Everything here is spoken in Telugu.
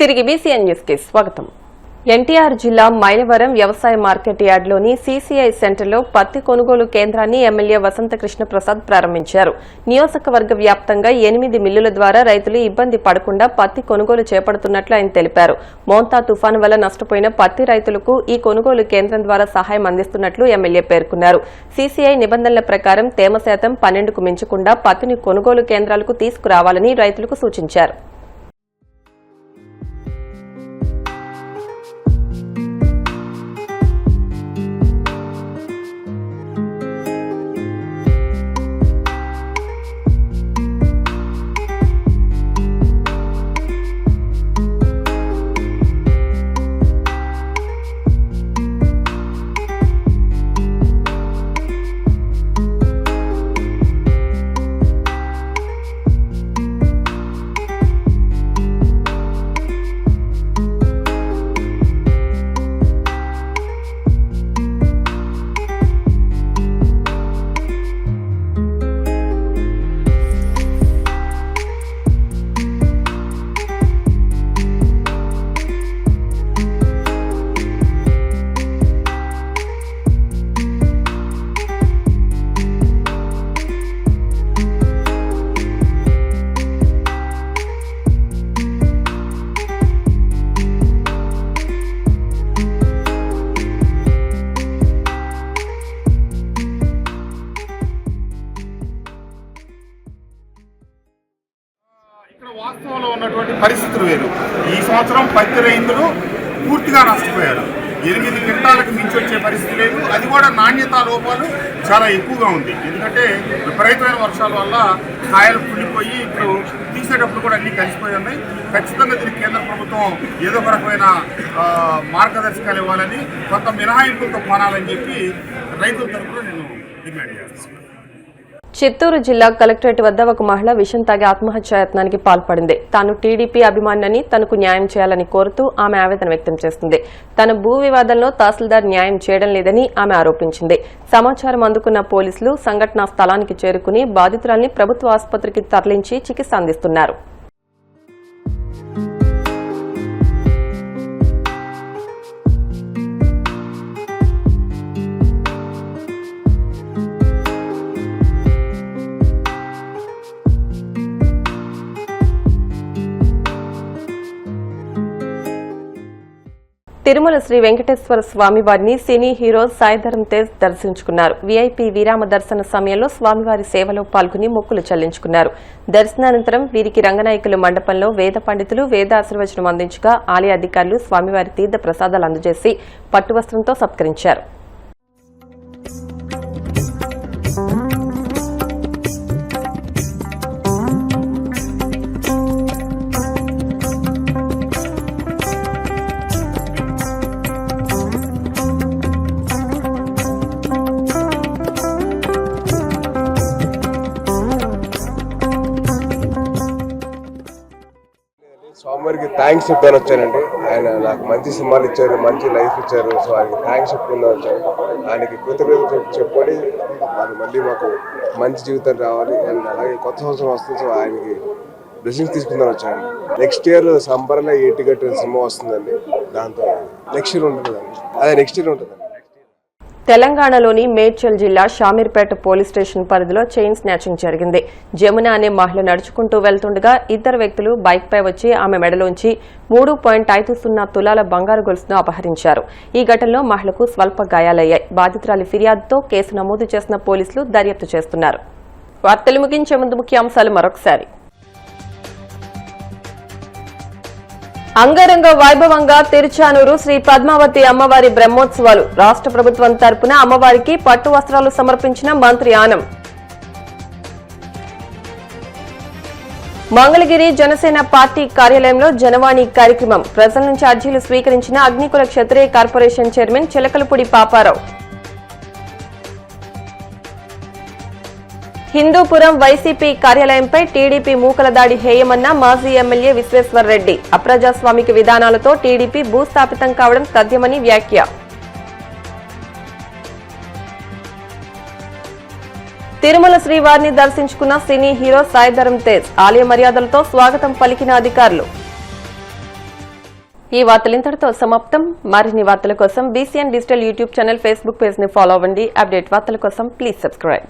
తిరిగి బీసీఎన్ న్యూస్ కి స్వాగతం. ఎన్టీఆర్ జిల్లా మైలవరం వ్యవసాయ మార్కెట్ యార్డ్లోని సీసీఐ సెంటర్లో పత్తి కొనుగోలు కేంద్రాన్ని ఎమ్మెల్యే వసంత కృష్ణ ప్రసాద్ ప్రారంభించారు. నియోజకవర్గ వ్యాప్తంగా 8 మిల్లుల ద్వారా రైతులు ఇబ్బంది పడకుండా పత్తి కొనుగోలు చేపడుతున్నట్లు ఆయన తెలిపారు. మోంతా తుఫాను వల్ల నష్టపోయిన పత్తి రైతులకు ఈ కొనుగోలు కేంద్రం ద్వారా సహాయం అందిస్తున్నట్లు ఎమ్మెల్యే పేర్కొన్నారు. సీసీఐ నిబంధనల ప్రకారం తేమ శాతం 12కు మించకుండా పత్తిని కొనుగోలు కేంద్రాలకు తీసుకురావాలని రైతులకు సూచించారు. వాస్తవంలో ఉన్నటువంటి పరిస్థితులు వేరు. ఈ సంవత్సరం పత్తి రైతులు పూర్తిగా నష్టపోయారు. 8 క్వింటాలకు మించి వచ్చే పరిస్థితి లేదు. అది కూడా నాణ్యతా లోపాలు చాలా ఎక్కువగా ఉంది. ఎందుకంటే విపరీతమైన వర్షాల వల్ల కాయలు కుళ్ళిపోయి ఇప్పుడు తీసేటప్పుడు కూడా అన్నీ కలిసిపోయి ఉన్నాయి. ఖచ్చితంగా దీనికి కేంద్ర ప్రభుత్వం ఏదో ఒక రకమైన మార్గదర్శకాలు ఇవ్వాలని, కొంత మినహాయింపులతో కొనాలని చెప్పి రైతుల తరఫున నేను డిమాండ్ చేస్తాను. చిత్తూరు జిల్లా కలెక్టరేట్ వద్ద ఒక మహిళ విషం తాగి ఆత్మహత్యాయత్నానికి పాల్పడింది. తాను టీడీపీ అభిమానిని తనకు న్యాయం చేయాలని కోరుతూ ఆమె ఆవేదన వ్యక్తం చేస్తుంది. తన భూ వివాదంలో తహసీల్దార్ న్యాయం చేయడం లేదని ఆమె ఆరోపించింది. సమాచారం అందుకున్న పోలీసులు సంఘటనా స్థలానికి చేరుకుని బాధితురాల్ని ప్రభుత్వ ఆసుపత్రికి తరలించి చికిత్స అందిస్తున్నారు. తిరుమల శ్రీ వెంకటేశ్వర స్వామివారిని సినీ హీరో సాయి ధరమ్ తేజ్ దర్శించుకున్నారు. వీఐపీ విరామ దర్శన సమయంలో స్వామివారి సేవలో పాల్గొని మొక్కులు చెల్లించుకున్నారు. దర్శనానంతరం వీరికి రంగనాయకుల మండపంలో వేద పండితులు వేదాశీర్వచనం అందించగా ఆలయ అధికారులు స్వామివారి తీర్థ ప్రసాదాలు అందజేసి పట్టువస్త్రంతో సత్కరించారు. స్వామివారికి థ్యాంక్స్ చెప్తాను వచ్చానండి. ఆయన నాకు మంచి సినిమాలు ఇచ్చారు, మంచి లైఫ్ ఇచ్చారు. సో ఆయనకి థ్యాంక్స్ చెప్పుకుందాం వచ్చాను. ఆయనకి కృతజ్ఞతలు చెప్పుకొని మళ్ళీ మాకు మంచి జీవితం రావాలి అండ్ అలాగే కొత్త సంవత్సరం వస్తుంది. సో ఆయనకి బ్లెస్సింగ్స్ తీసుకుందాం వచ్చాను. నెక్స్ట్ ఇయర్ సంబర్లో ఏటిగట్టు సినిమా వస్తుందండి. దాంతో నెక్స్ట్ ఇయర్ ఉంటుందండి. అదే నెక్స్ట్ ఇయర్ ఉంటుంది. తెలంగాణలోని మేడ్చల్ జిల్లా షామీర్పేట పోలీస్ స్టేషన్ పరిధిలో చైన్ స్నాచింగ్ జరిగింది. జమున అనే మహిళ నడుచుకుంటూ వెళ్తుండగా ఇద్దరు వ్యక్తులు బైక్పై వచ్చి ఆమె మెడలోంచి 3.50 తులాల బంగారు గొలుసును అపహరించారు. ఈ ఘటనలో మహిళకు స్వల్ప గాయాలయ్యాయి. బాధితురాలి ఫిర్యాదుతో కేసు నమోదు చేసిన పోలీసులు దర్యాప్తు చేస్తున్నారు. వార్తలు ముగించే ముందు ముఖ్యాంశాలు మరొకసారి. అంగరంగ వైభవంగా తిరుచానూరు శ్రీ పద్మావతి అమ్మవారి బ్రహ్మోత్సవాలు. రాష్ట్ర ప్రభుత్వం తరపున అమ్మవారికి పట్టు వస్త్రాలు సమర్పించిన మంత్రి ఆనం. మంగళగిరి జనసేన పార్టీ కార్యాలయంలో జనవాణి కార్యక్రమం. ప్రజల నుంచి అర్జీలు స్వీకరించిన Agnikula Kshatriya corporation chairman Chilakalapudi Paparao. Hindupuram YCP కార్యాలయంపై టీడీపీ మూకల దాడి హేయమన్న మాజీ ఎమ్మెల్యే విశ్వేశ్వర్ రెడ్డి. అప్రజాస్వామిక విధానాలతో టీడీపీ భూస్థాపితం కావడం తథ్యమని వ్యాఖ్య. తిరుమల శ్రీవారిని దర్శించుకున్న సినీ హీరో సాయి ధరమ్ తేజ్. ఆలయ మర్యాదలతో స్వాగతం పలికిన అధికారులు. ఈ వార్తలు ఇంతటితో సమాప్తం. మరిన్ని వార్తల కోసం BCN digital YouTube channel, Facebook page ని ఫాలో అవ్వండి. అప్డేట్ వార్తల కోసం ప్లీజ్ సబ్స్క్రైబ్.